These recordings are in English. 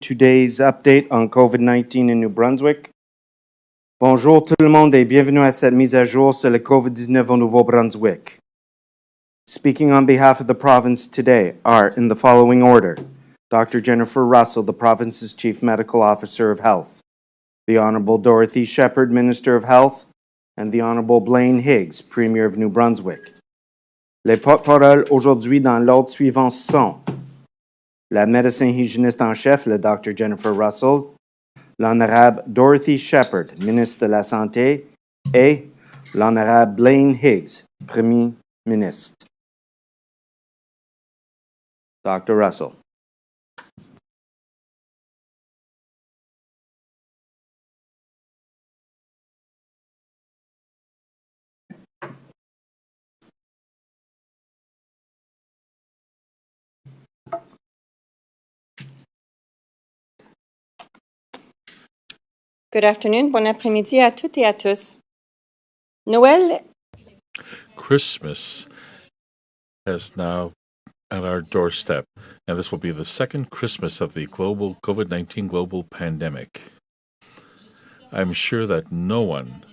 today's update on COVID-19 in New Brunswick. Bonjour tout le monde et bienvenue à cette mise à jour sur le COVID-19 au Nouveau-Brunswick. Speaking on behalf of the province today are, in the following order, Dr. Jennifer Russell, the province's Chief Medical Officer of Health, the Honorable Dorothy Shepherd, Minister of Health, and the Honorable Blaine Higgs, Premier of New Brunswick. Les porte-paroles aujourd'hui dans l'ordre suivant sont la médecin hygiéniste en chef, le Dr. Jennifer Russell, l'Honorable Dorothy Shepherd, ministre de la Santé, et l'Honorable Blaine Higgs, Premier ministre. Dr. Russell. Good afternoon, bon après-midi à toutes et à tous. Noël. Christmas is now at our doorstep, and this will be the second Christmas of the global COVID-19 global pandemic. I'm sure that no one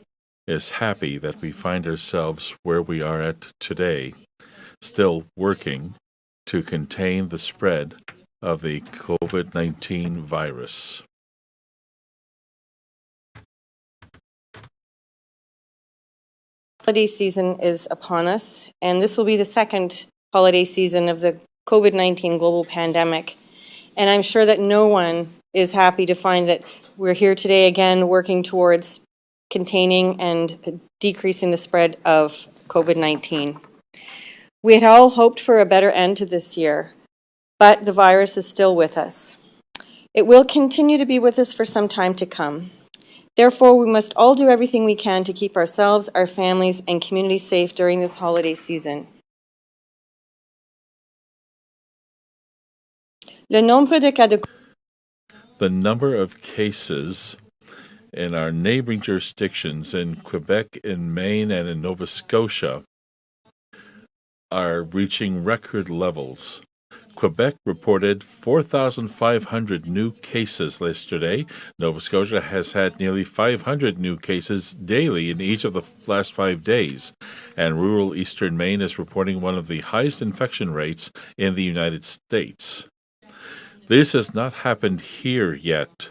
is happy that we find ourselves where we are at today, still working to contain the spread of the COVID-19 virus. Holiday season is upon us, and this will be the second holiday season of the COVID-19 global pandemic. And I'm sure that no one is happy to find that we're here today again working towards containing and decreasing the spread of COVID-19. We had all hoped for a better end to this year, but the virus is still with us. It will continue to be with us for some time to come. Therefore, we must all do everything we can to keep ourselves, our families, and community safe during this holiday season. The number of cases in our neighboring jurisdictions in Quebec, in Maine, and in Nova Scotia are reaching record levels. Quebec reported 4,500 new cases yesterday. Nova Scotia has had nearly 500 new cases daily in each of the last 5 days. And rural eastern Maine is reporting one of the highest infection rates in the United States. This has not happened here yet.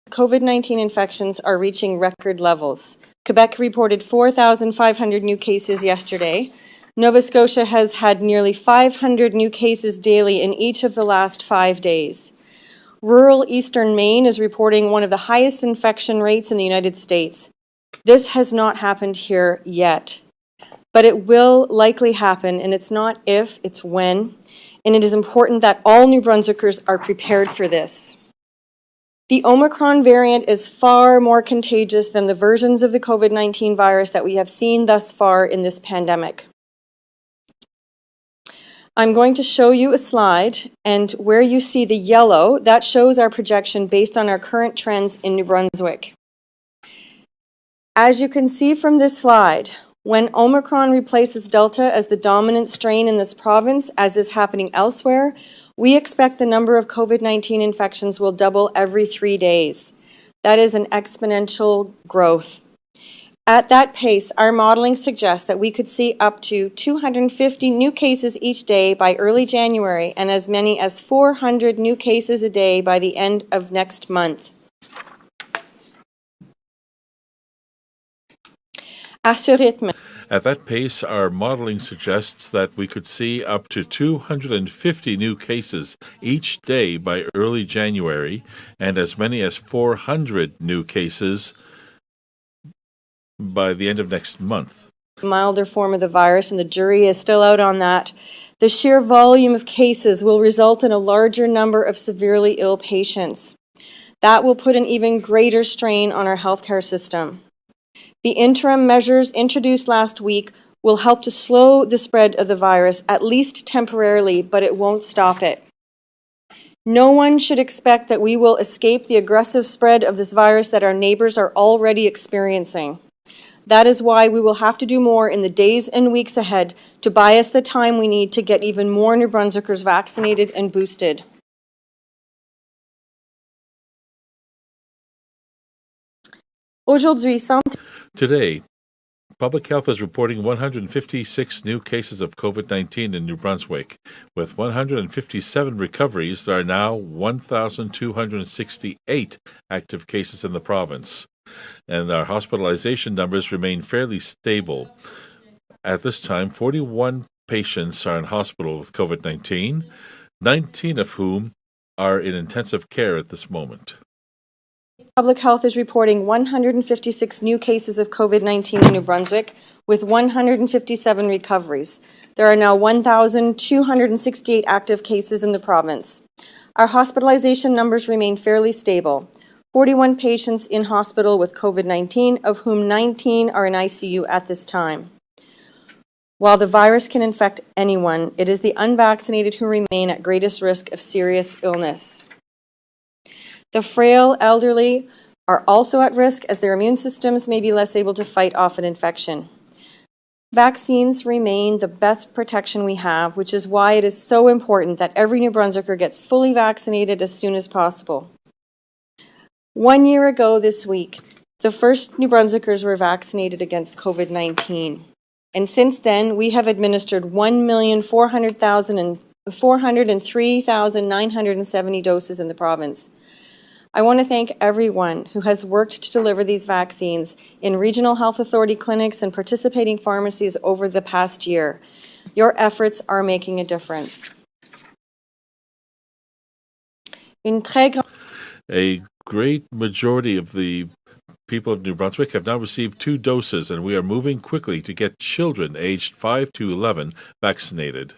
COVID-19 infections are reaching record levels. Quebec reported 4,500 new cases yesterday. Nova Scotia has had nearly 500 new cases daily in each of the last 5 days. Rural eastern Maine is reporting one of the highest infection rates in the United States. This has not happened here yet, but it will likely happen, and it's not if, it's when, and it is important that all New Brunswickers are prepared for this. The Omicron variant is far more contagious than the versions of the COVID-19 virus that we have seen thus far in this pandemic. I'm going to show you a slide, and where you see the yellow, that shows our projection based on our current trends in New Brunswick. As you can see from this slide, when Omicron replaces Delta as the dominant strain in this province, as is happening elsewhere, we expect the number of COVID-19 infections will double every 3 days. That is an exponential growth. At that pace, our modeling suggests that we could see up to 250 new cases each day by early January and as many as 400 new cases a day by the end of next month. À ce rythme, at that pace, our modeling suggests that we could see up to 250 new cases each day by early January and as many as 400 new cases by the end of next month. Milder form of the virus, and the jury is still out on that. The sheer volume of cases will result in a larger number of severely ill patients. That will put an even greater strain on our healthcare system. The interim measures introduced last week will help to slow the spread of the virus, at least temporarily, but it won't stop it. No one should expect that we will escape the aggressive spread of this virus that our neighbors are already experiencing. That is why we will have to do more in the days and weeks ahead to buy us the time we need to get even more New Brunswickers vaccinated and boosted. Today, Public Health is reporting 156 new cases of COVID-19 in New Brunswick. With 157 recoveries, there are now 1,268 active cases in the province, and our hospitalization numbers remain fairly stable. At this time, 41 patients are in hospital with COVID-19, 19 of whom are in intensive care at this moment. Public Health is reporting 156 new cases of COVID-19 in New Brunswick, with 157 recoveries. There are now 1,268 active cases in the province. Our hospitalization numbers remain fairly stable. 41 patients in hospital with COVID-19, of whom 19 are in ICU at this time. While the virus can infect anyone, it is the unvaccinated who remain at greatest risk of serious illness. The frail elderly are also at risk as their immune systems may be less able to fight off an infection. Vaccines remain the best protection we have, which is why it is so important that every New Brunswicker gets fully vaccinated as soon as possible. 1 year ago this week, the first New Brunswickers were vaccinated against COVID-19. And since then, we have administered 1,403,970 doses in the province. I want to thank everyone who has worked to deliver these vaccines in regional health authority clinics and participating pharmacies over the past year. Your efforts are making a difference. A great majority of the people of New Brunswick have now received 2 doses, and we are moving quickly to get children aged 5 to 11 vaccinated.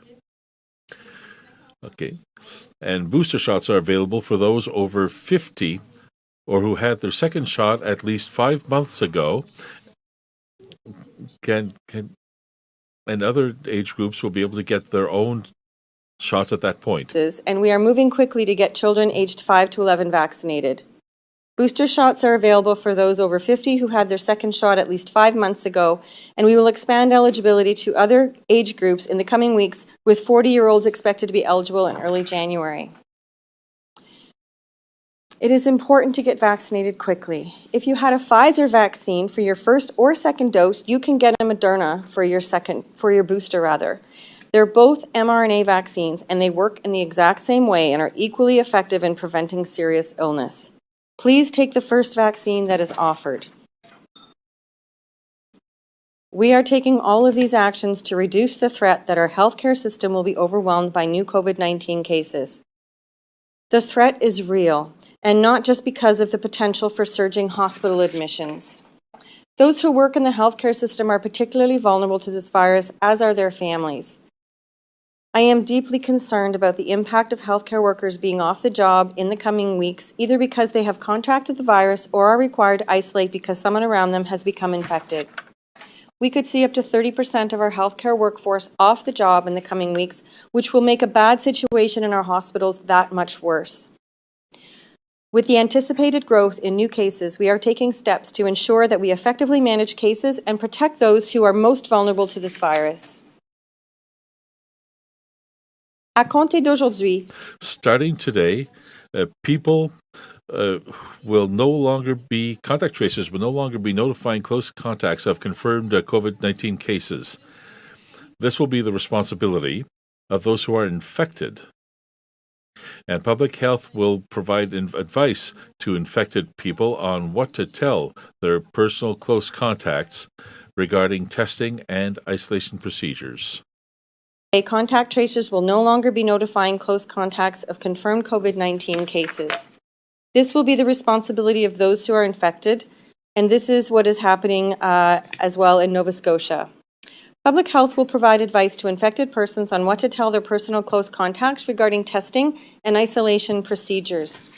Okay. And booster shots are available for those over 50 or who had their second shot at least 5 months ago. And other age groups will be able to get their own shots at that point. And we are moving quickly to get children aged 5 to 11 vaccinated. Booster shots are available for those over 50 who had their second shot at least 5 months ago, and we will expand eligibility to other age groups in the coming weeks, with 40-year-olds expected to be eligible in early January. It is important to get vaccinated quickly. If you had a Pfizer vaccine for your first or second dose, you can get a Moderna for your booster. They're both mRNA vaccines, and they work in the exact same way and are equally effective in preventing serious illness. Please take the first vaccine that is offered. We are taking all of these actions to reduce the threat that our healthcare system will be overwhelmed by new COVID-19 cases. The threat is real, and not just because of the potential for surging hospital admissions. Those who work in the healthcare system are particularly vulnerable to this virus, as are their families. I am deeply concerned about the impact of healthcare workers being off the job in the coming weeks, either because they have contracted the virus or are required to isolate because someone around them has become infected. We could see up to 30% of our healthcare workforce off the job in the coming weeks, which will make a bad situation in our hospitals that much worse. With the anticipated growth in new cases, we are taking steps to ensure that we effectively manage cases and protect those who are most vulnerable to this virus. Starting today, people will no longer be, contact tracers will no longer be notifying close contacts of confirmed COVID-19 cases. This will be the responsibility of those who are infected. And public health will provide advice to infected people on what to tell their personal close contacts regarding testing and isolation procedures. Contact tracers will no longer be notifying close contacts of confirmed COVID-19 cases. This will be the responsibility of those who are infected, and this is what is happening as well in Nova Scotia. Public Health will provide advice to infected persons on what to tell their personal close contacts regarding testing and isolation procedures.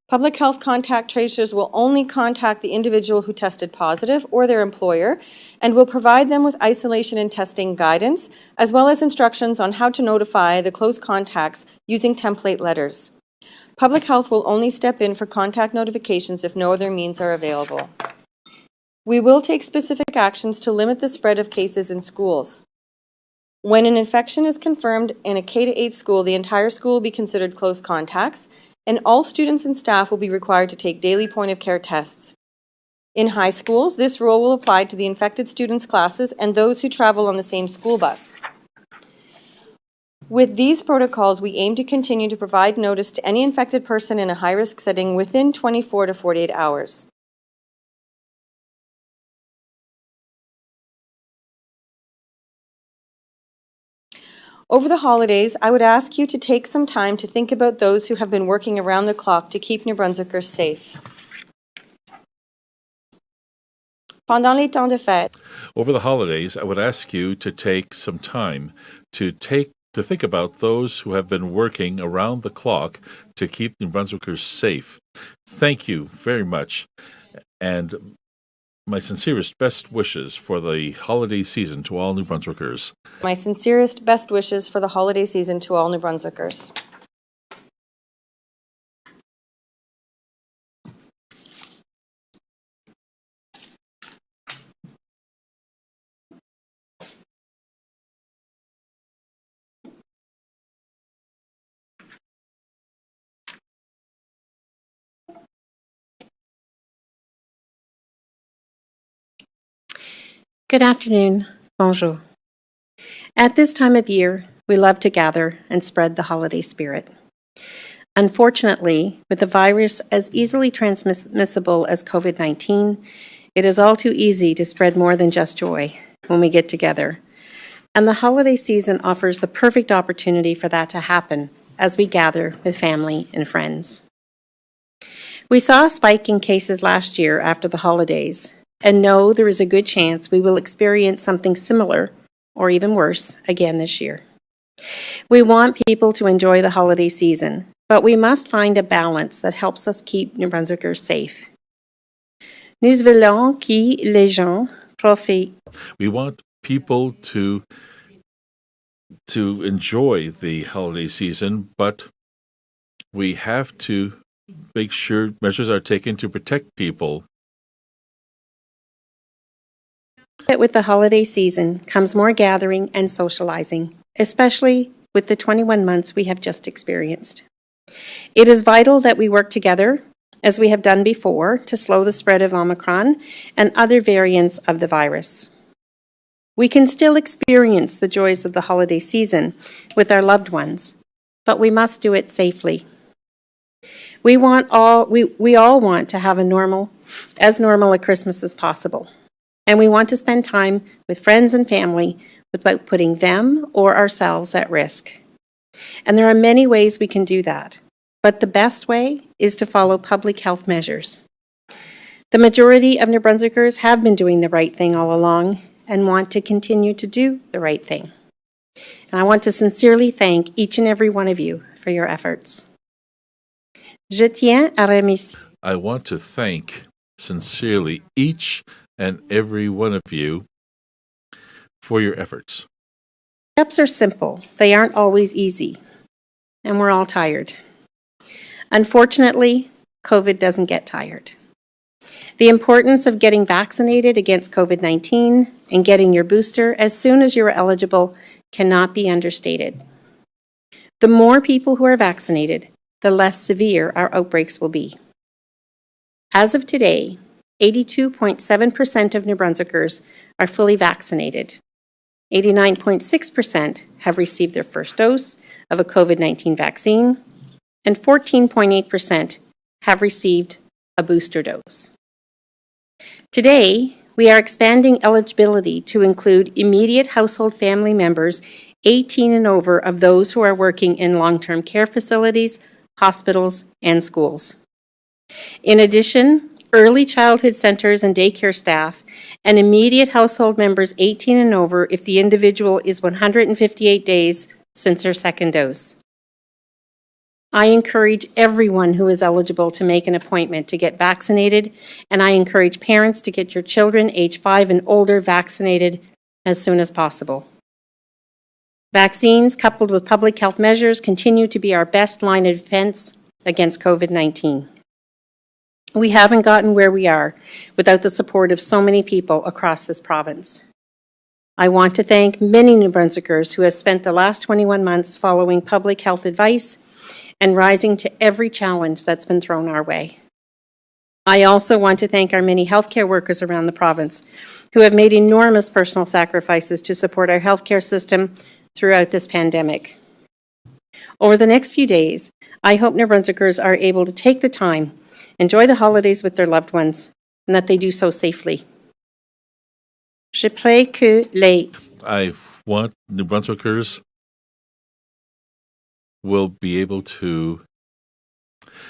Public health contact tracers will only contact the individual who tested positive or their employer and will provide them with isolation and testing guidance, as well as instructions on how to notify the close contacts using template letters. Public health will only step in for contact notifications if no other means are available. We will take specific actions to limit the spread of cases in schools. When an infection is confirmed in a K-8 school, the entire school will be considered close contacts, and all students and staff will be required to take daily point-of-care tests. In high schools, this rule will apply to the infected students' classes and those who travel on the same school bus. With these protocols, we aim to continue to provide notice to any infected person in a high-risk setting within 24 to 48 hours. Over the holidays, I would ask you to take some time to think about those who have been working around the clock to keep New Brunswickers safe. Pendant les temps de fête, Over the holidays, I would ask you to take some time to think about those who have been working around the clock to keep New Brunswickers safe. Thank you very much, and my sincerest best wishes for the holiday season to all New Brunswickers. my sincerest best wishes for the holiday season to all New Brunswickers. Good afternoon. Bonjour. At this time of year, we love to gather and spread the holiday spirit. Unfortunately, with the virus as easily transmissible as COVID-19, it is all too easy to spread more than just joy when we get together. And the holiday season offers the perfect opportunity for that to happen as we gather with family and friends. We saw a spike in cases last year after the holidays, and know there is a good chance we will experience something similar, or even worse, again this year. We want people to enjoy the holiday season, but we must find a balance that helps us keep New Brunswickers safe. Nous voulons que les gens profitent. We want people to enjoy the holiday season, but we have to make sure measures are taken to protect people. With the holiday season comes more gathering and socializing, especially with the 21 months we have just experienced. It is vital that we work together, as we have done before, to slow the spread of Omicron and other variants of the virus. We can still experience the joys of the holiday season with our loved ones, but we must do it safely. We all want to have as normal a Christmas as possible. And we want to spend time with friends and family without putting them or ourselves at risk. And there are many ways we can do that, but the best way is to follow public health measures. The majority of New Brunswickers have been doing the right thing all along and want to continue to do the right thing. And I want to sincerely thank each and every one of you for your efforts. Je tiens à remercier. I want to thank sincerely each and every one of you for your efforts. Steps are simple. They aren't always easy. And we're all tired. Unfortunately, COVID doesn't get tired. The importance of getting vaccinated against COVID-19 and getting your booster as soon as you're eligible cannot be understated. The more people who are vaccinated, the less severe our outbreaks will be. As of today, 82.7% of New Brunswickers are fully vaccinated. 89.6% have received their first dose of a COVID-19 vaccine, and 14.8% have received a booster dose. Today, we are expanding eligibility to include immediate household family members 18 and over of those who are working in long-term care facilities, hospitals, and schools. In addition, early childhood centers and daycare staff, and immediate household members 18 and over if the individual is 158 days since their second dose. I encourage everyone who is eligible to make an appointment to get vaccinated, and I encourage parents to get your children age 5 and older vaccinated as soon as possible. Vaccines coupled with public health measures continue to be our best line of defense against COVID-19. We haven't gotten where we are without the support of so many people across this province. I want to thank many New Brunswickers who have spent the last 21 months following public health advice and rising to every challenge that's been thrown our way. I also want to thank our many healthcare workers around the province who have made enormous personal sacrifices to support our healthcare system throughout this pandemic. Over the next few days, I hope New Brunswickers are able to take the time, enjoy the holidays with their loved ones, and that they do so safely. Je prie que les... I want New Brunswickers will be able to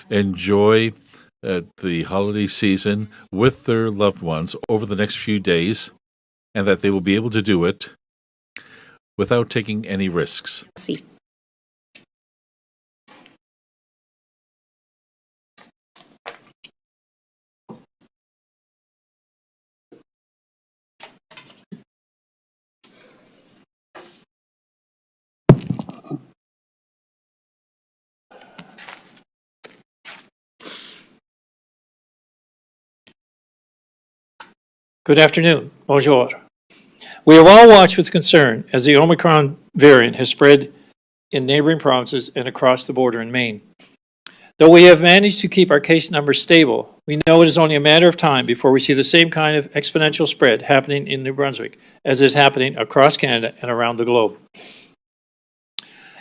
enjoy the holiday season with their loved ones over the next few days, and that they will be able to do it without taking any risks. See. Good afternoon. Bonjour. We have all watched with concern as the Omicron variant has spread in neighboring provinces and across the border in Maine. Though we have managed to keep our case numbers stable, we know it is only a matter of time before we see the same kind of exponential spread happening in New Brunswick as is happening across Canada and around the globe.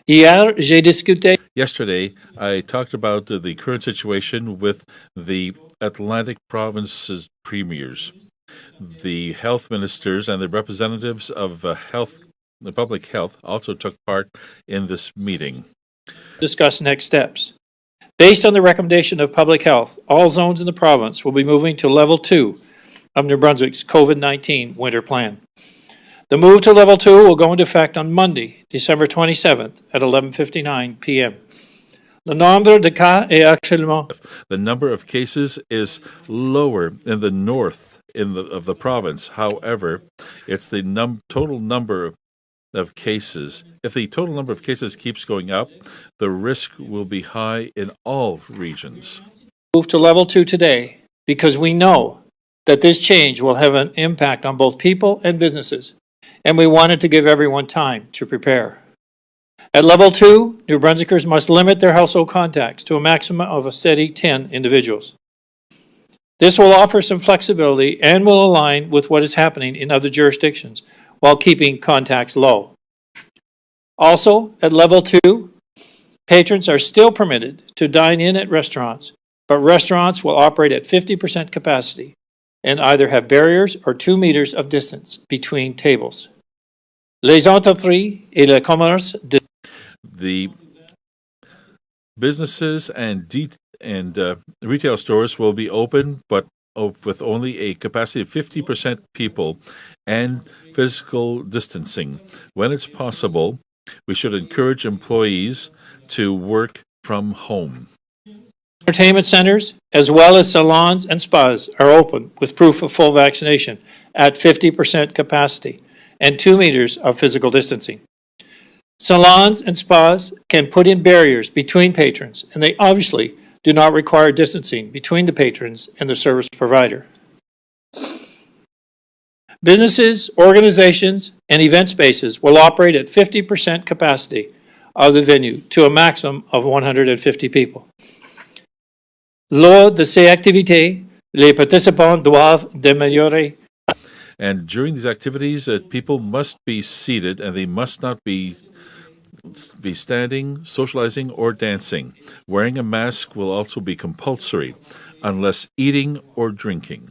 Yesterday, I talked about the current situation with the Atlantic province's premiers, the health ministers, and the representatives of the public health also took part in this meeting. Discuss next steps. Based on the recommendation of public health, all zones in the province will be moving to level 2 of New Brunswick's COVID-19 winter plan. The move to level 2 will go into effect on Monday, December 27th at 11:59 p.m. The number of cases is lower in the north of the province. However, it's the total number of cases. If the total number of cases keeps going up, the risk will be high in all regions. Move to level 2 today because we know that this change will have an impact on both people and businesses, and we wanted to give everyone time to prepare. At level 2, New Brunswickers must limit their household contacts to a maximum of a steady 10 individuals. This will offer some flexibility and will align with what is happening in other jurisdictions while keeping contacts low. Also, at level 2, patrons are still permitted to dine in at restaurants, but restaurants will operate at 50% capacity and either have barriers or 2 meters of distance between tables. Les entreprises et le commerce de The businesses and retail stores will be open, but with only a capacity of 50% people and physical distancing. When it's possible, we should encourage employees to work from home. Entertainment centers, as well as salons and spas, are open with proof of full vaccination at 50% capacity and 2 meters of physical distancing. Salons and spas can put in barriers between patrons, and they obviously do not require distancing between the patrons and the service provider. Businesses, organizations, and event spaces will operate at 50% capacity of the venue to a maximum of 150 people. Lors de ces activités, les participants doivent demeurer. And during these activities, people must be seated and they must not be standing, socializing, or dancing. Wearing a mask will also be compulsory unless eating or drinking.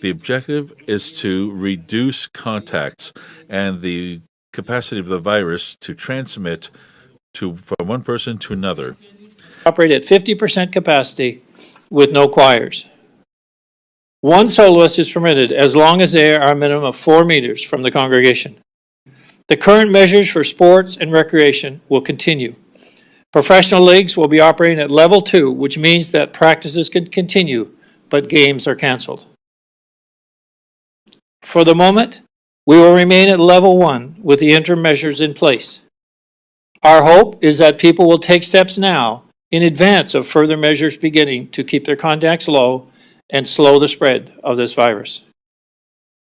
The objective is to reduce contacts and the capacity of the virus to transmit from one person to another. Operate at 50% capacity with no choirs. One soloist is permitted as long as they are a minimum of 4 meters from the congregation. The current measures for sports and recreation will continue. Professional leagues will be operating at level 2, which means that practices can continue, but games are canceled. For the moment, we will remain at level 1 with the interim measures in place. Our hope is that people will take steps now in advance of further measures beginning to keep their contacts low and slow the spread of this virus.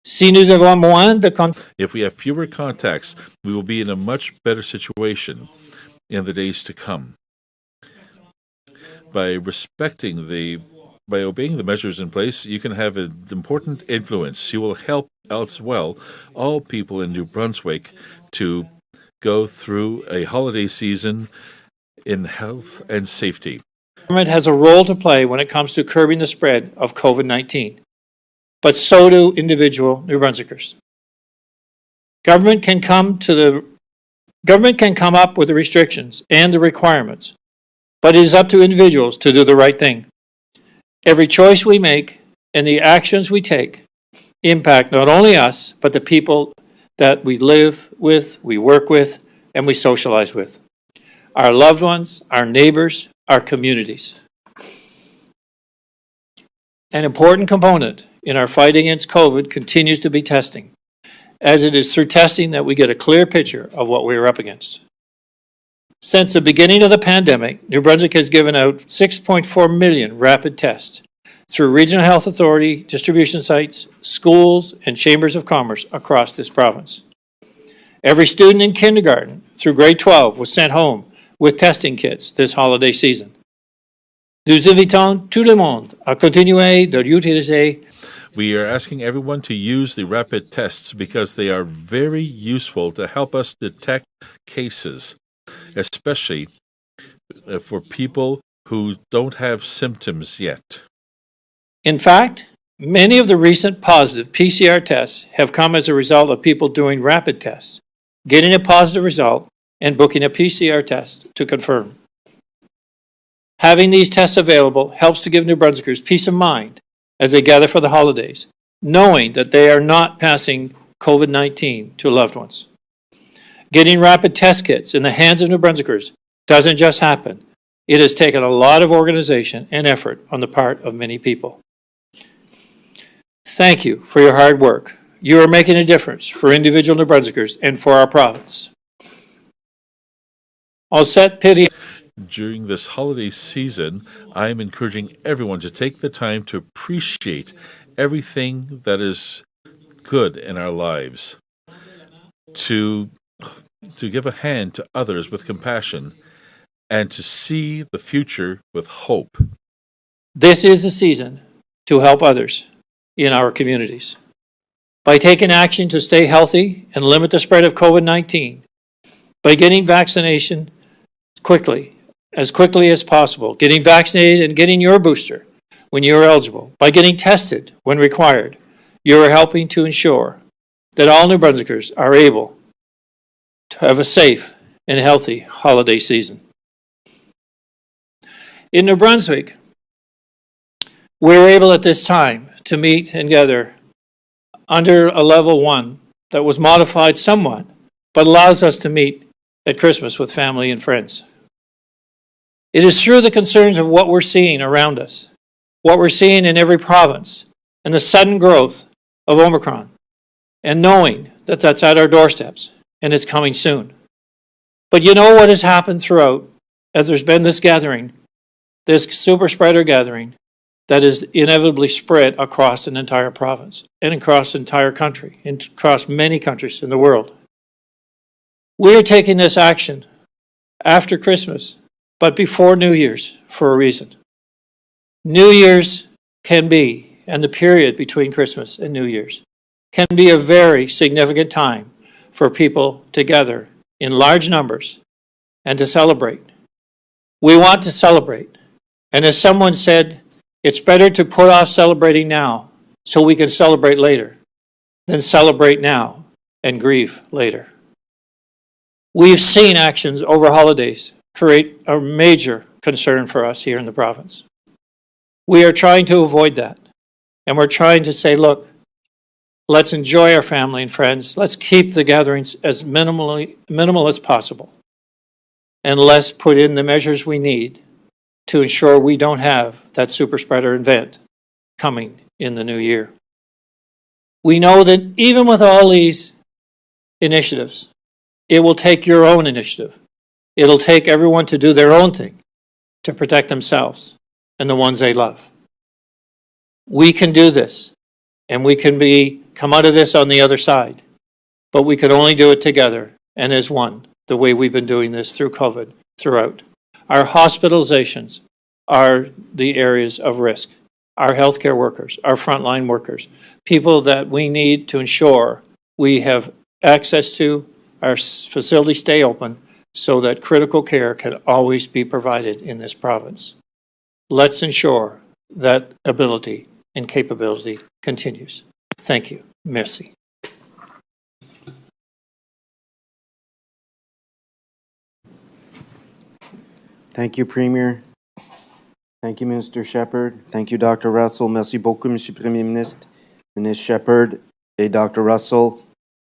Si nous avons moins de If we have fewer contacts, we will be in a much better situation in the days to come. By obeying the measures in place, you can have an important influence. You will help as well all people in New Brunswick to go through a holiday season in health and safety. Government has a role to play when it comes to curbing the spread of COVID-19, but so do individual New Brunswickers. Government can come up with the restrictions and the requirements, but it is up to individuals to do the right thing. Every choice we make and the actions we take impact not only us, but the people that we live with, we work with, and we socialize with. Our loved ones, our neighbors, our communities. An important component in our fight against COVID continues to be testing, as it is through testing that we get a clear picture of what we are up against. Since the beginning of the pandemic, New Brunswick has given out 6.4 million rapid tests through Regional Health Authority distribution sites, schools, and chambers of commerce across this province. Every student in kindergarten through grade 12 was sent home with testing kits this holiday season. Nous invitons tout le monde à continuer de l'utiliser. We are asking everyone to use the rapid tests because they are very useful to help us detect cases, especially for people who don't have symptoms yet. In fact, many of the recent positive PCR tests have come as a result of people doing rapid tests, getting a positive result, and booking a PCR test to confirm. Having these tests available helps to give New Brunswickers peace of mind as they gather for the holidays, knowing that they are not passing COVID-19 to loved ones. Getting rapid test kits in the hands of New Brunswickers doesn't just happen. It has taken a lot of organization and effort on the part of many people. Thank you for your hard work. You are making a difference for individual New Brunswickers and for our province. During this holiday season, I am encouraging everyone to take the time to appreciate everything that is good in our lives, to give a hand to others with compassion, and to see the future with hope. This is a season to help others in our communities. By taking action to stay healthy and limit the spread of COVID-19, by getting vaccination as quickly as possible, getting vaccinated and getting your booster when you're eligible, by getting tested when required, you are helping to ensure that all New Brunswickers are able to have a safe and healthy holiday season. In New Brunswick, we're able at this time to meet and gather under a level 1 that was modified somewhat, but allows us to meet at Christmas with family and friends. It is through the concerns of what we're seeing around us, what we're seeing in every province, and the sudden growth of Omicron, and knowing that that's at our doorsteps and it's coming soon. But you know what has happened throughout, as there's been this gathering, this super spreader gathering, that is inevitably spread across an entire province and across the entire country and across many countries in the world. We are taking this action after Christmas, but before New Year's for a reason. New Year's can be, and the period between Christmas and New Year's, can be a very significant time for people to gather in large numbers and to celebrate. We want to celebrate. And as someone said, it's better to put off celebrating now so we can celebrate later than celebrate now and grieve later. We've seen actions over holidays create a major concern for us here in the province. We are trying to avoid that. And we're trying to say, look, let's enjoy our family and friends. Let's keep the gatherings as minimal as possible. And let's put in the measures we need to ensure we don't have that super spreader event coming in the new year. We know that even with all these initiatives, it will take your own initiative. It'll take everyone to do their own thing. to protect themselves and the ones they love. We can do this, and we can come out of this on the other side, but we can only do it together and as one, the way we've been doing this through COVID throughout. Our hospitalizations are the areas of risk. Our healthcare workers, our frontline workers, people that we need to ensure we have access to, our facilities stay open so that critical care can always be provided in this province. Let's ensure that ability and capability continues. Thank you. Merci. Thank you, Premier. Thank you, Minister Shepherd. Thank you, Dr. Russell. Merci beaucoup, Monsieur Premier Ministre, Ministre Shepherd et Dr. Russell.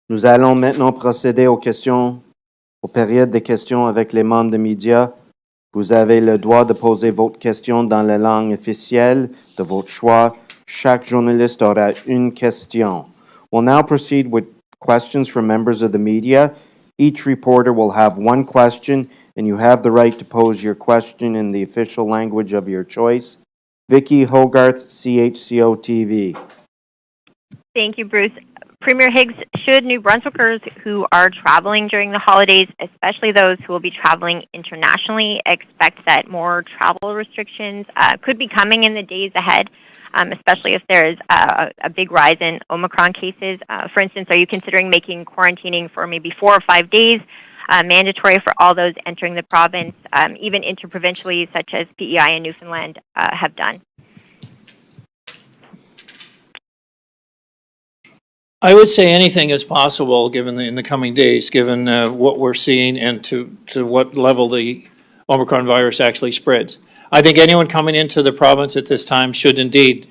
Nous allons maintenant procéder aux périodes de questions avec les membres des médias. Vous avez le droit de poser votre question dans la langue officielle de votre choix. Chaque journaliste aura une question. We'll now proceed with questions from members of the media. Each reporter will have one question, and you have the right to pose your question in the official language of your choice. Vicky Hogarth, CHCO TV. Thank you, Bruce. Premier Higgs, should New Brunswickers who are traveling during the holidays, especially those who will be traveling internationally, expect that more travel restrictions could be coming in the days ahead, especially if there is a big rise in Omicron cases? For instance, are you considering making quarantining for maybe 4 or 5 days mandatory for all those entering the province, even interprovincially, such as PEI and Newfoundland have done? I would say anything is possible given in the coming days, given what we're seeing and to what level the Omicron virus actually spreads. I think anyone coming into the province at this time should indeed,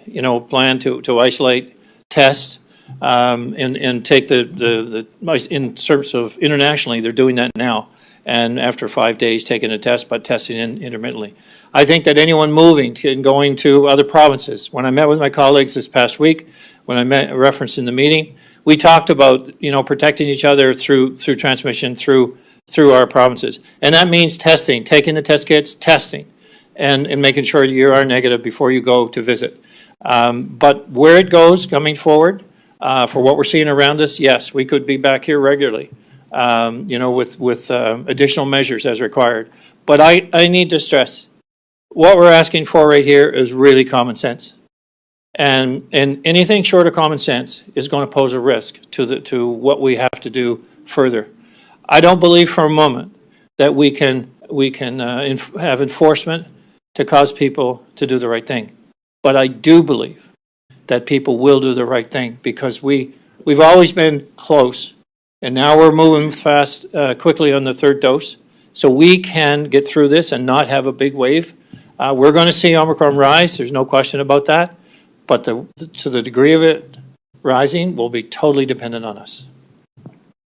plan to isolate, test, and take the in terms of internationally, they're doing that now. And after 5 days, taking a test, but testing intermittently. I think that anyone moving and going to other provinces, when I met with my colleagues this past week, when I referenced in the meeting, we talked about, protecting each other through transmission through our provinces. And that means testing, taking the test kits, testing, and making sure you are negative before you go to visit. But where it goes coming forward, for what we're seeing around us, yes, we could be back here regularly, with additional measures as required. But I need to stress, what we're asking for right here is really common sense. And anything short of common sense is going to pose a risk to what we have to do further. I don't believe for a moment that we can have enforcement to cause people to do the right thing. But I do believe that people will do the right thing because we've always been close, and now we're moving fast, quickly on the third dose, so we can get through this and not have a big wave. We're going to see Omicron rise. There's no question about that. But to the degree of it rising will be totally dependent on us.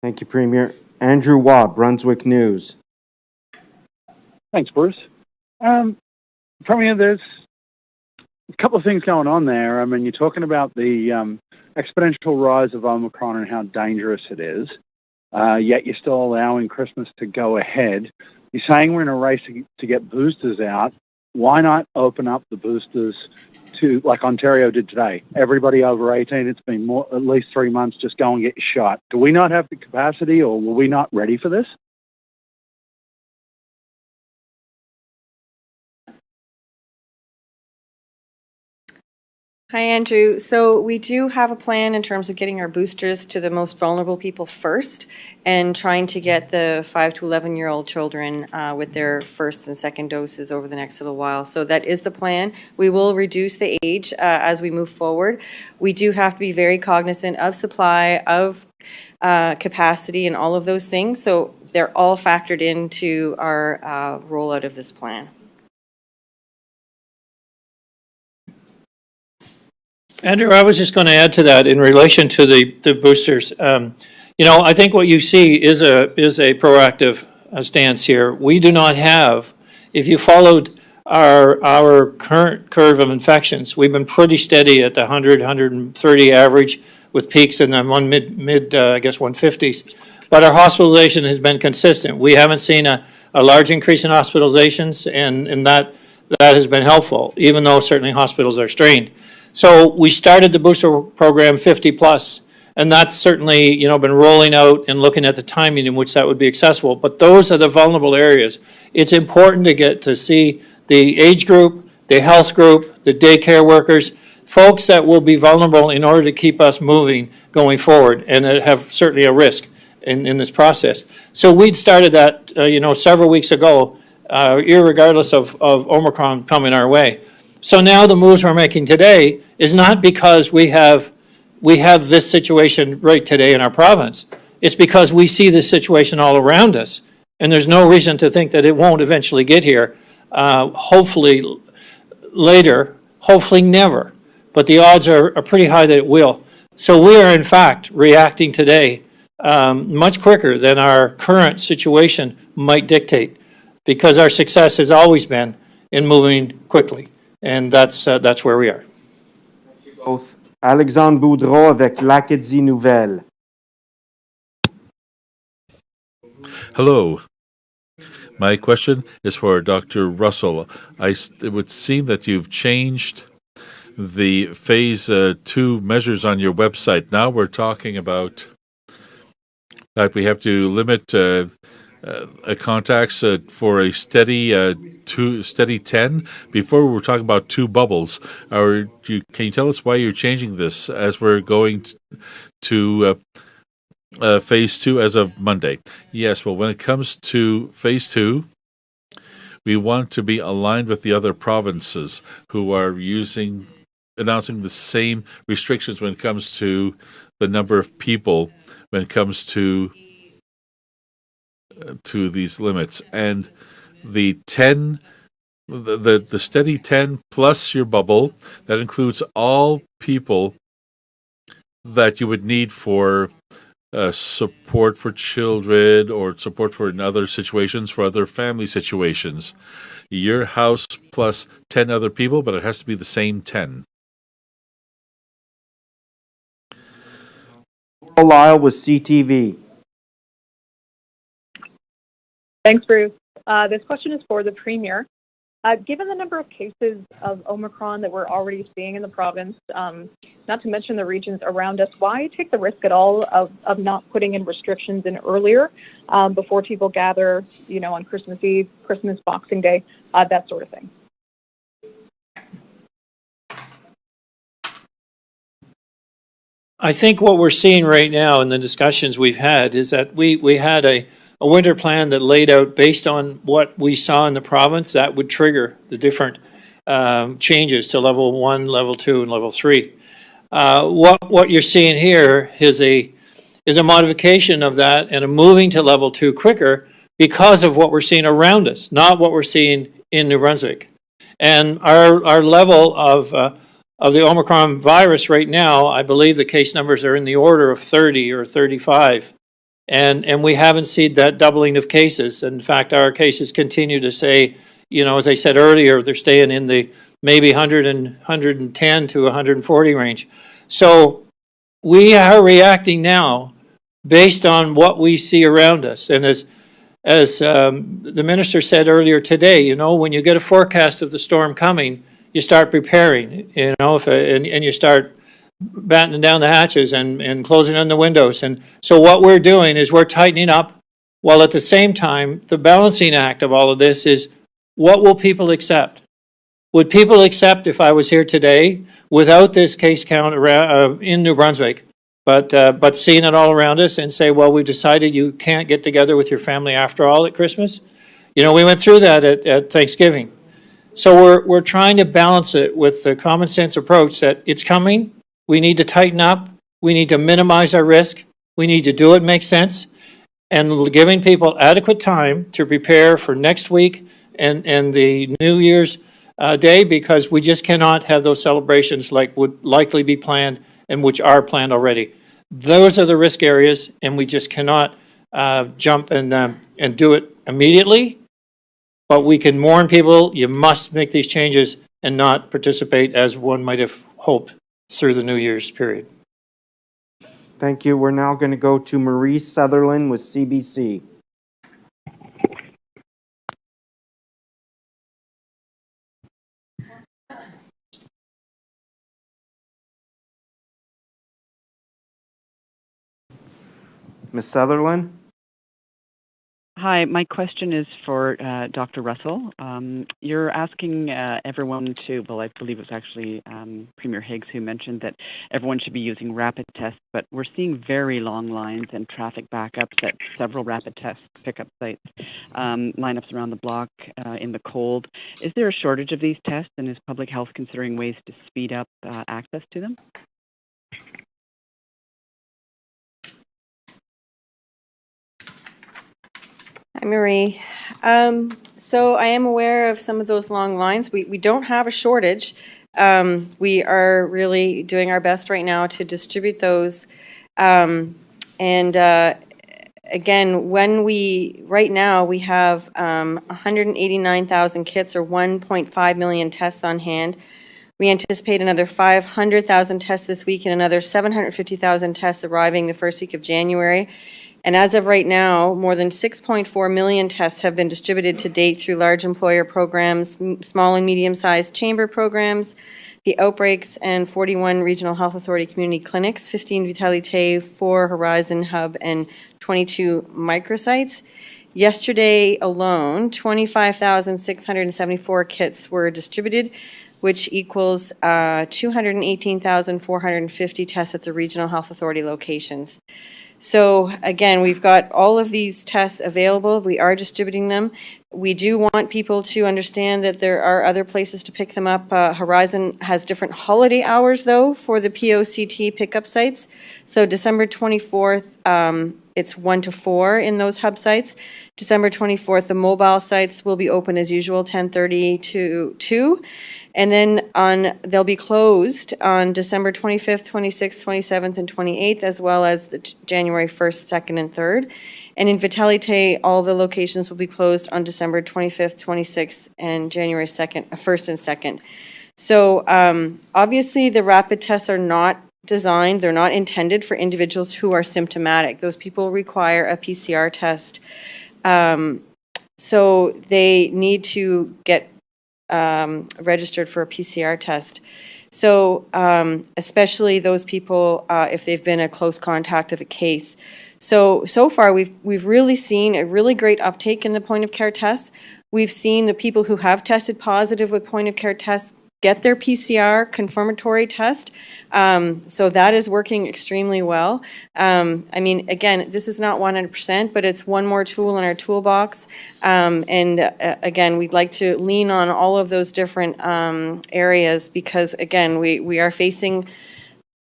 Thank you, Premier. Andrew Watt, Brunswick News. Thanks, Bruce. Premier, there's a couple of things going on there. I mean, you're talking about the exponential rise of Omicron and how dangerous it is, yet you're still allowing Christmas to go ahead. You're saying we're in a race to get boosters out. Why not open up the boosters to, like Ontario did today? Everybody over 18, it's been at least 3 months, just go and get your shot. Do we not have the capacity, or were we not ready for this? Hi, Andrew. So we do have a plan in terms of getting our boosters to the most vulnerable people first and trying to get the 5 to 11-year-old children with their first and second doses over the next little while. So that is the plan. We will reduce the age as we move forward. We do have to be very cognizant of supply, of capacity, and all of those things. So they're all factored into our rollout of this plan. Andrew, I was just going to add to that in relation to the boosters. I think what you see is a proactive stance here. We do not have, if you followed our current curve of infections, we've been pretty steady at the 100, 130 average with peaks in the mid 150s. But our hospitalization has been consistent. We haven't seen a large increase in hospitalizations, and that that has been helpful, even though certainly hospitals are strained. So we started the booster program 50 plus, and that's certainly, been rolling out and looking at the timing in which that would be accessible. But those are the vulnerable areas. It's important to get to see the age group, the health group, the daycare workers, folks that will be vulnerable in order to keep us moving going forward and that have certainly a risk in this process. So we'd started that, several weeks ago, irregardless of Omicron coming our way. So now the moves we're making today is not because we have this situation right today in our province. It's because we see this situation all around us, and there's no reason to think that it won't eventually get here. Hopefully later, hopefully never, but the odds are pretty high that it will. So we are in fact reacting today much quicker than our current situation might dictate, because our success has always been in moving quickly, and that's where we are. Both. Alexandre Boudreau avec l'Acadie Nouvelle. Hello. My question is for Dr. Russell. It would seem that you've changed the phase 2 measures on your website. Now we're talking about that we have to limit contacts for a steady 10. Before we were talking about 2 bubbles. Can you tell us why you're changing this as we're going to phase 2 as of Monday? Yes, well, when it comes to phase 2, we want to be aligned with the other provinces who are announcing the same restrictions when it comes to the number of people, when it comes to these limits. And the 10, the steady 10 plus your bubble, that includes all people that you would need for support for children or support for in other situations, for other family situations. Your house plus 10 other people, but it has to be the same 10. Lyle with CTV. Thanks, Bruce. This question is for the Premier. Given the number of cases of Omicron that we're already seeing in the province, not to mention the regions around us, why take the risk at all of not putting in restrictions in earlier before people gather, on Christmas Eve, Christmas, Boxing Day, that sort of thing? I think what we're seeing right now in the discussions we've had is that we had a winter plan that laid out based on what we saw in the province that would trigger the different changes to level 1, level 2, and level 3. What you're seeing here is a modification of that and a moving to level 2 quicker because of what we're seeing around us, not what we're seeing in New Brunswick. And our level of the Omicron virus right now, I believe the case numbers are in the order of 30 or 35. And we haven't seen that doubling of cases. In fact, our cases continue to say, as I said earlier, they're staying in the maybe 110 to 140 range. So we are reacting now based on what we see around us. And as the minister said earlier today, when you get a forecast of the storm coming, you start preparing, and you start battening down the hatches and closing on the windows. And so what we're doing is we're tightening up, while at the same time, the balancing act of all of this is, what will people accept? Would people accept if I was here today without this case count around, in New Brunswick, but seeing it all around us and say, well, we've decided you can't get together with your family after all at Christmas? We went through that at Thanksgiving. So we're trying to balance it with the common sense approach that it's coming. We need to tighten up. We need to minimize our risk. We need to do it make sense, and giving people adequate time to prepare for next week and the New Year's Day, because we just cannot have those celebrations like would likely be planned and which are planned already. Those are the risk areas, and we just cannot jump and do it immediately. But we can warn people, you must make these changes and not participate as one might have hoped through the New Year's period. Thank you. We're now going to go to Marie Sutherland with CBC. Ms. Sutherland? Hi, my question is for Dr. Russell. You're asking everyone to, well, I believe it was actually Premier Higgs who mentioned that everyone should be using rapid tests, but we're seeing very long lines and traffic backups at several rapid test pickup sites, lineups around the block in the cold. Is there a shortage of these tests, and is public health considering ways to speed up access to them? Hi, Marie. So I am aware of some of those long lines. We don't have a shortage. We are really doing our best right now to distribute those. Again, right now we have 189,000 kits or 1.5 million tests on hand. We anticipate another 500,000 tests this week and another 750,000 tests arriving the first week of January. And as of right now, more than 6.4 million tests have been distributed to date through large employer programs, small and medium-sized chamber programs, the outbreaks, and 41 regional health authority community clinics, 15 Vitalité, 4 Horizon Hub, and 22 microsites. Yesterday alone, 25,674 kits were distributed, which equals 218,450 tests at the regional health authority locations. So again, we've got all of these tests available. We are distributing them. We do want people to understand that there are other places to pick them up. Horizon has different holiday hours, though, for the POCT pickup sites. So December 24th, it's 1 to 4 in those hub sites. December 24th, the mobile sites will be open as usual, 10:30 to 2. And then they'll be closed on December 25th, 26th, 27th, and 28th, as well as the January 1st, 2nd, and 3rd. And in Vitalité, all the locations will be closed on December 25th, 26th, and January 2nd, 1st and 2nd. So obviously the rapid tests are not designed, they're not intended for individuals who are symptomatic. Those people require a PCR test. So they need to get registered for a PCR test. So especially those people if they've been a close contact of a case. So far we've really seen a really great uptake in the point of care tests. We've seen the people who have tested positive with point of care tests get their PCR confirmatory test. So that is working extremely well. I mean, again, this is not 100%, but it's one more tool in our toolbox. Again, we'd like to lean on all of those different areas because, again, we are facing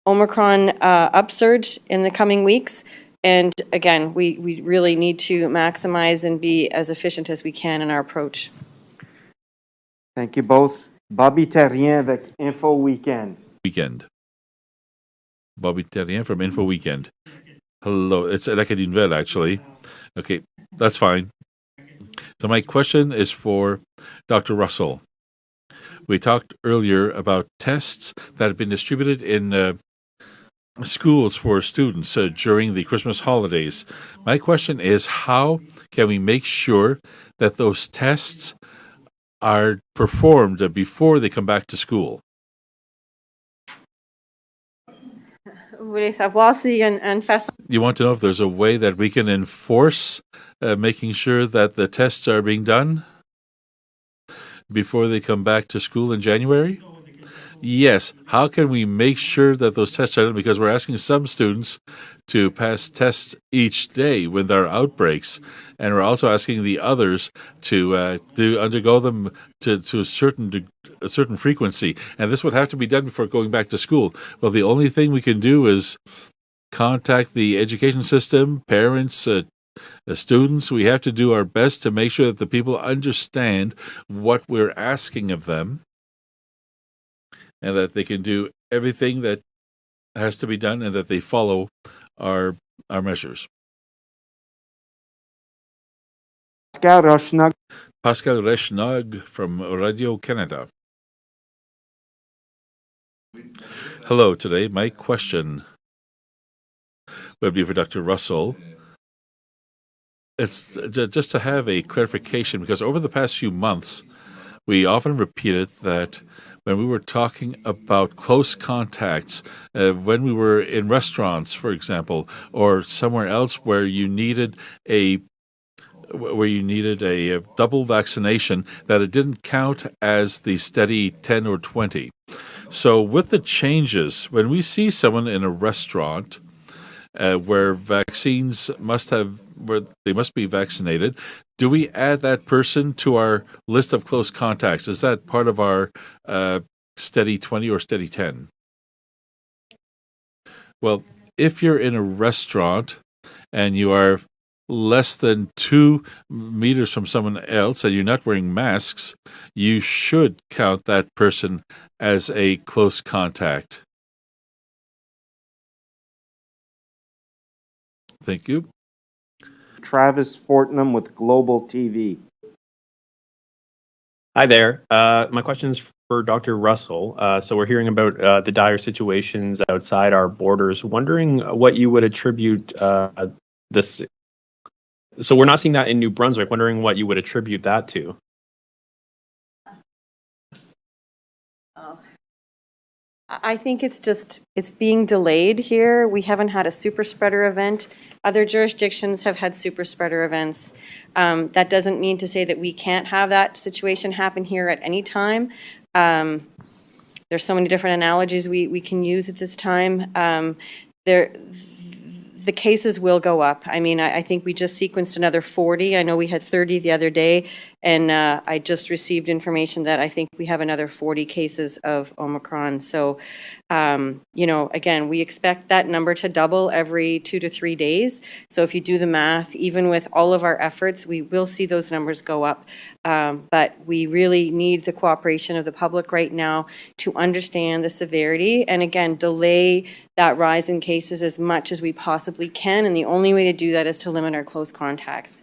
Omicron upsurge in the coming weeks. And again, we really need to maximize and be as efficient as we can in our approach. Thank you both. Bobby Terrien avec Info Weekend. Bobby Terrien from Info Weekend. Hello, it's like a nouvelle, actually. Okay, that's fine. So my question is for Dr. Russell. We talked earlier about tests that have been distributed in schools for students during the Christmas holidays. My question is, how can we make sure that those tests are performed before they come back to school? You want to know if there's a way that we can enforce making sure that the tests are being done before they come back to school in January? Yes. How can we make sure that those tests are done? Because we're asking some students to pass tests each day when there are outbreaks, and we're also asking the others to undergo them to a certain frequency. And this would have to be done before going back to school. Well, the only thing we can do is contact the education system, parents, students. We have to do our best to make sure that the people understand what we're asking of them, and that they can do everything that has to be done and that they follow our measures. Pascal Rechnog from Radio Canada. Hello, today my question would be for Dr. Russell. It's just to have a clarification, because over the past few months, we often repeated that when we were talking about close contacts, when we were in restaurants, for example, or somewhere else where you needed a double vaccination, that it didn't count as the steady 10 or 20. So with the changes, when we see someone in a restaurant where they must be vaccinated, do we add that person to our list of close contacts? Is that part of our steady 20 or steady 10? Well, if you're in a restaurant and you are less than 2 meters from someone else and you're not wearing masks, you should count that person as a close contact. Thank you. Travis Fortnum with Global TV. Hi there. My question is for Dr. Russell. So we're hearing about the dire situations outside our borders. Wondering what you would attribute this. So we're not seeing that in New Brunswick. Wondering what you would attribute that to. I think it's being delayed here. We haven't had a super spreader event. Other jurisdictions have had super spreader events. That doesn't mean to say that we can't have that situation happen here at any time. There's so many different analogies we can use at this time. The cases will go up. I mean, I think we just sequenced another 40. I know we had 30 the other day, and I just received information that I think we have another 40 cases of Omicron. So, again, we expect that number to double every 2 to 3 days. So if you do the math, even with all of our efforts, we will see those numbers go up. But we really need the cooperation of the public right now to understand the severity and, again, delay that rise in cases as much as we possibly can. And the only way to do that is to limit our close contacts.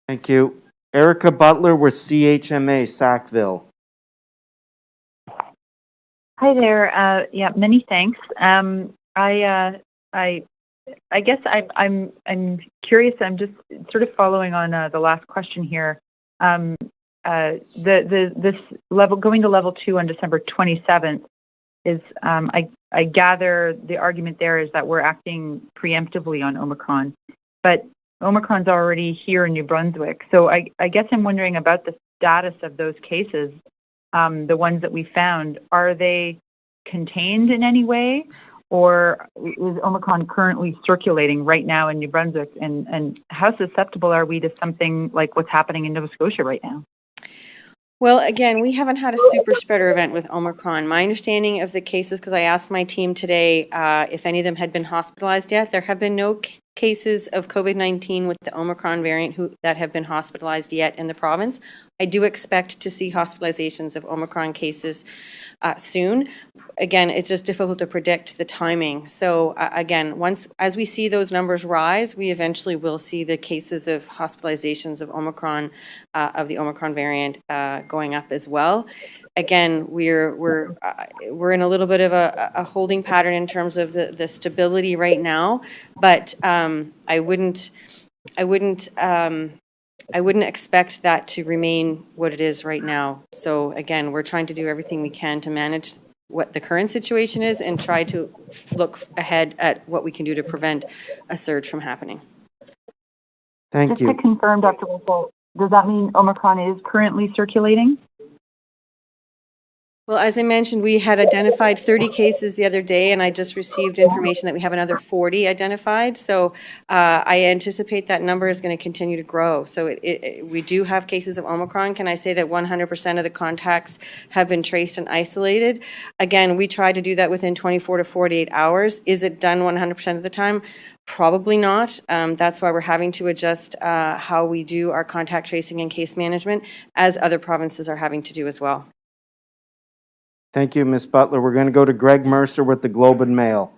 Thank you. Erica Butler with CHMA, Sackville. Hi there. Many thanks. I guess I'm curious. I'm just sort of following on the last question here. This level going to level 2 on December 27th is I gather the argument there is that we're acting preemptively on Omicron, but Omicron's already here in New Brunswick. So I guess I'm wondering about the status of those cases, the ones that we found. Are they contained in any way, or is Omicron currently circulating right now in New Brunswick? And how susceptible are we to something like what's happening in Nova Scotia right now? Well, again, we haven't had a super spreader event with Omicron. My understanding of the cases, because I asked my team today if any of them had been hospitalized yet, there have been no cases of COVID-19 with the Omicron variant that have been hospitalized yet in the province. I do expect to see hospitalizations of Omicron cases soon. Again, it's just difficult to predict the timing. So again, as we see those numbers rise, we eventually will see the cases of hospitalizations of Omicron, of the Omicron variant going up as well. Again, we're in a little bit of a holding pattern in terms of the stability right now, but I wouldn't expect that to remain what it is right now. So again, we're trying to do everything we can to manage what the current situation is and try to look ahead at what we can do to prevent a surge from happening. Thank you. Just to confirm, Dr. Russell, does that mean Omicron is currently circulating? Well, as I mentioned, we had identified 30 cases the other day, and I just received information that we have another 40 identified. So I anticipate that number is going to continue to grow. So we do have cases of Omicron. Can I say that 100% of the contacts have been traced and isolated? Again, we try to do that within 24 to 48 hours. Is it done 100% of the time? Probably not. That's why we're having to adjust how we do our contact tracing and case management, as other provinces are having to do as well. Thank you, Ms. Butler. We're going to go to Greg Mercer with the Globe and Mail.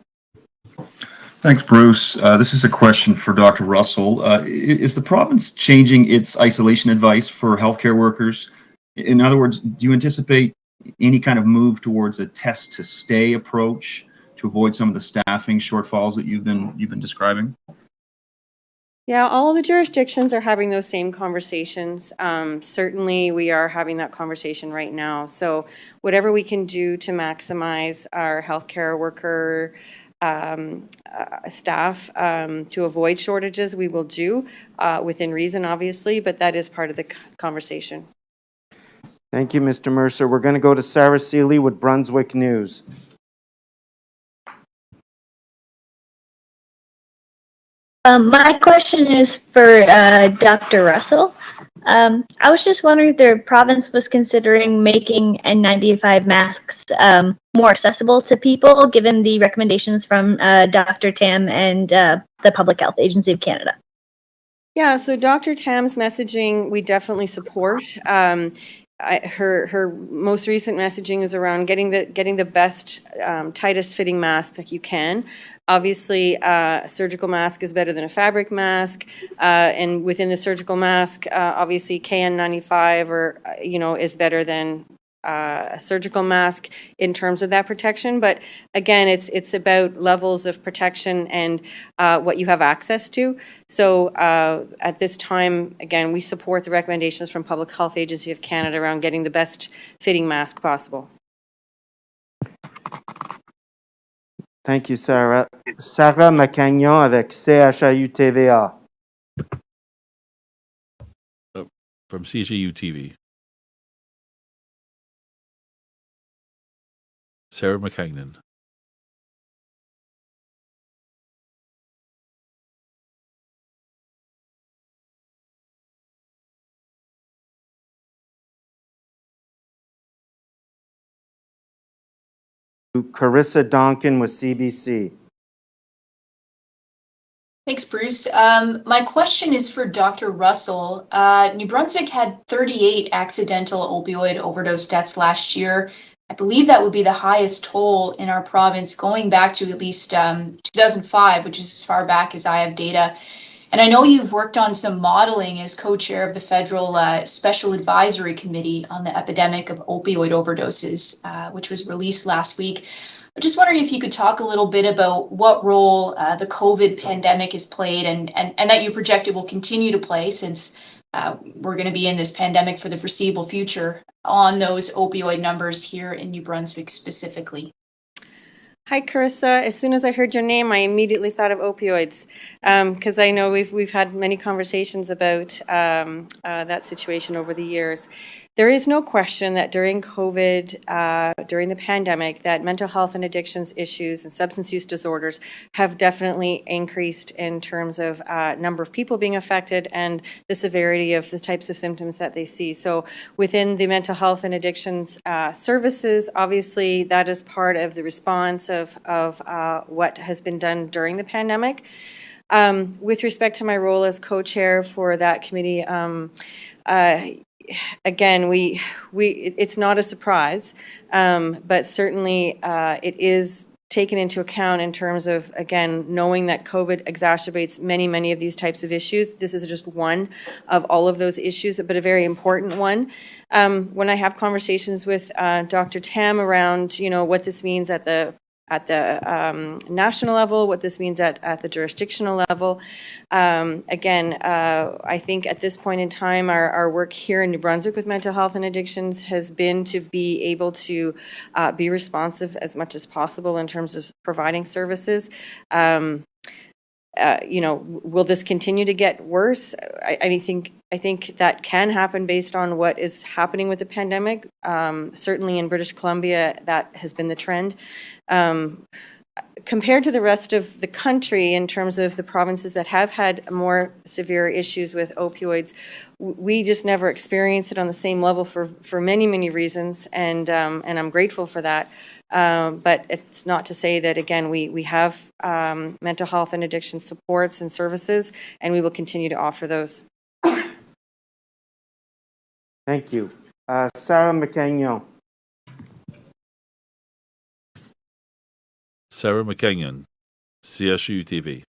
Thanks, Bruce. This is a question for Dr. Russell. Is the province changing its isolation advice for healthcare workers? In other words, do you anticipate any kind of move towards a test to stay approach to avoid some of the staffing shortfalls that you've been describing? Yeah, all the jurisdictions are having those same conversations. Certainly, we are having that conversation right now. So whatever we can do to maximize our healthcare worker staff to avoid shortages, we will do within reason, obviously, but that is part of the conversation. Thank you, Mr. Mercer. We're going to go to Sarah Seeley with Brunswick News. My question is for Dr. Russell. I was just wondering if the province was considering making N95 masks more accessible to people, given the recommendations from Dr. Tam and the Public Health Agency of Canada. Yeah, so Dr. Tam's messaging, we definitely support. Her most recent messaging is around getting the best, tightest fitting mask that you can. Obviously, a surgical mask is better than a fabric mask, and within the surgical mask, obviously KN95 or is better than a surgical mask in terms of that protection. But again, it's about levels of protection and what you have access to. So at this time, again, we support the recommendations from Public Health Agency of Canada around getting the best fitting mask possible. Thank you, Sarah. Sarah Macagnon avec CHAU TVA. From CHAU TV. Sarah McCagnon. Carissa Donkin with CBC. Thanks, Bruce. My question is for Dr. Russell. New Brunswick had 38 accidental opioid overdose deaths last year. I believe that would be the highest toll in our province going back to at least 2005, which is as far back as I have data. And I know you've worked on some modeling as co-chair of the Federal Special Advisory Committee on the Epidemic of Opioid Overdoses, which was released last week. I'm just wondering if you could talk a little bit about what role the COVID pandemic has played and that you project it will continue to play since we're going to be in this pandemic for the foreseeable future on those opioid numbers here in New Brunswick specifically. Hi, Carissa. As soon as I heard your name, I immediately thought of opioids because I know we've had many conversations about that situation over the years. There is no question that during COVID, during the pandemic, that mental health and addictions issues and substance use disorders have definitely increased in terms of number of people being affected and the severity of the types of symptoms that they see. So within the mental health and addictions services, obviously that is part of the response of what has been done during the pandemic. With respect to my role as co-chair for that committee, again, it's not a surprise, but certainly it is taken into account in terms of, again, knowing that COVID exacerbates many of these types of issues. This is just one of all of those issues, but a very important one. When I have conversations with Dr. Tam around, what this means at the national level, what this means at the jurisdictional level. Again, I think at this point in time, our work here in New Brunswick with mental health and addictions has been to be able to be responsive as much as possible in terms of providing services. Will this continue to get worse? I think that can happen based on what is happening with the pandemic. Certainly in British Columbia, that has been the trend. Compared to the rest of the country, in terms of the provinces that have had more severe issues with opioids, we just never experienced it on the same level for many reasons, and I'm grateful for that. But it's not to say that, again, we have mental health and addiction supports and services, and we will continue to offer those. Thank you. Sarah McCagnon. Sarah McCagnon, CSU TV.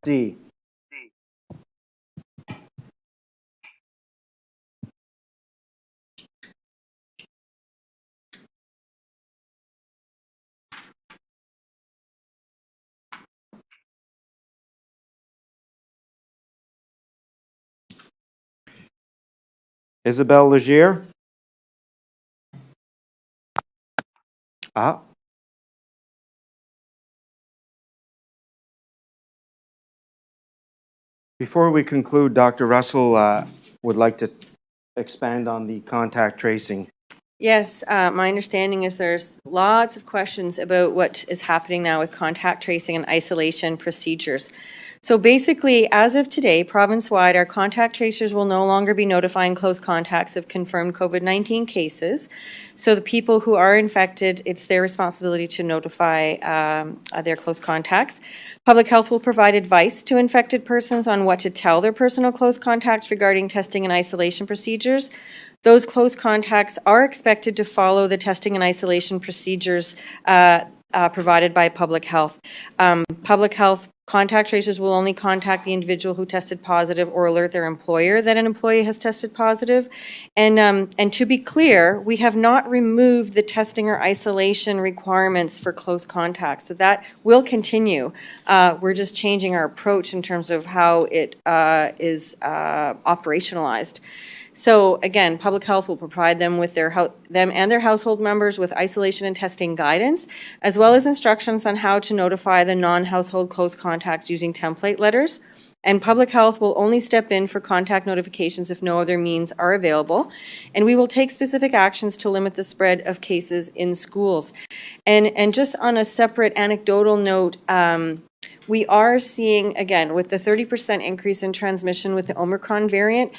D. Isabelle Legier? Ah. Before we conclude, Dr. Russell would like to expand on the contact tracing. Yes, my understanding is there's lots of questions about what is happening now with contact tracing and isolation procedures. So basically, as of today, province-wide, our contact tracers will no longer be notifying close contacts of confirmed COVID-19 cases. So the people who are infected, it's their responsibility to notify their close contacts. Public Health will provide advice to infected persons on what to tell their personal close contacts regarding testing and isolation procedures. Those close contacts are expected to follow the testing and isolation procedures provided by Public Health. Public Health contact tracers will only contact the individual who tested positive or alert their employer that an employee has tested positive. And to be clear, we have not removed the testing or isolation requirements for close contacts. So that will continue. We're just changing our approach in terms of how it is operationalized. So again, Public Health will provide them with them and their household members with isolation and testing guidance, as well as instructions on how to notify the non-household close contacts using template letters. And Public Health will only step in for contact notifications if no other means are available. And we will take specific actions to limit the spread of cases in schools. And just on a separate anecdotal note, we are seeing, again, with the 30% increase in transmission with the Omicron variant,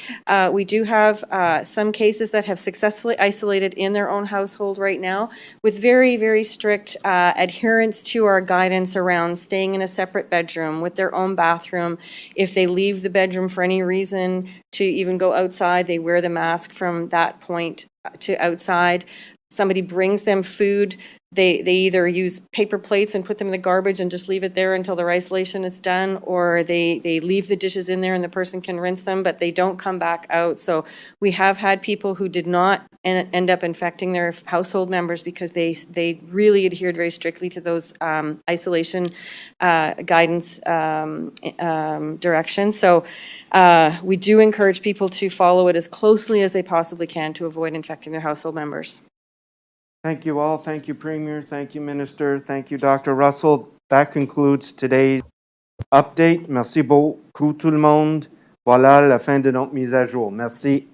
we do have some cases that have successfully isolated in their own household right now with very, very strict adherence to our guidance around staying in a separate bedroom with their own bathroom. If they leave the bedroom for any reason to even go outside, they wear the mask from that point to outside. Somebody brings them food, they either use paper plates and put them in the garbage and just leave it there until their isolation is done, or they leave the dishes in there and the person can rinse them, but they don't come back out. So we have had people who did not end up infecting their household members because they really adhered very strictly to those isolation guidance directions. So we do encourage people to follow it as closely as they possibly can to avoid infecting their household members. Thank you all. Thank you, Premier. Thank you, Minister. Thank you, Dr. Russell. That concludes today's update. Merci beaucoup tout le monde. Voilà la fin de notre mise à jour. Merci.